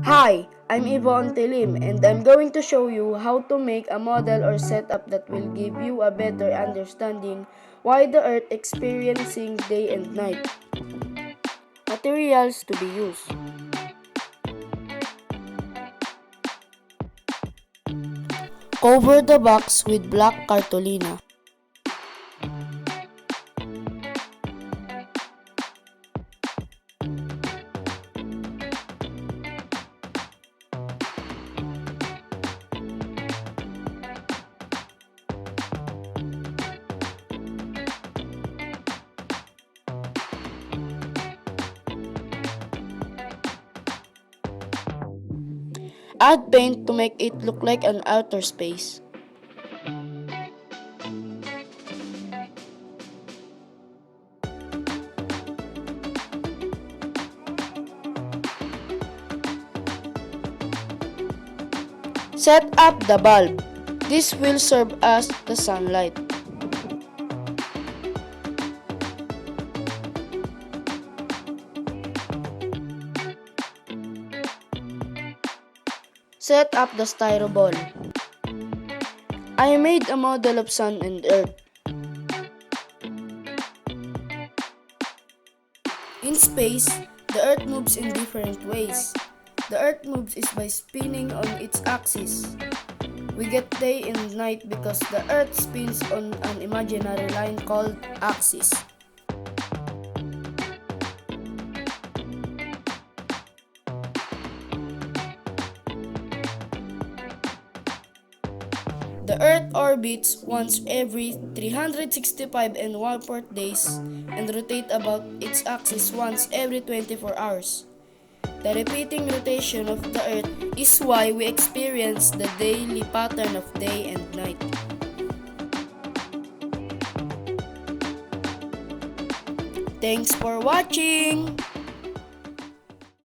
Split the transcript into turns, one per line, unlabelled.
Hi, I'm Yvonne Tilim and I'm going to show you how to make a model or setup that will give you a better understanding why the Earth experiencing day and night. Materials to be used. Cover the box with black cartolina. Add paint to make it look like an outer space. Set up the bulb. This will serve as the sunlight. Set up the styrofoam. I made a model of sun and earth. In space, the earth moves in different ways. The earth moves is by spinning on its axis. We get day and night because the earth spins on an imaginary line called axis. The Earth orbits once every 365 and 1/4 days and rotates about its axis once every 24 hours. The repeating rotation of the Earth is why we experience the daily pattern of day and night. Thanks for watching!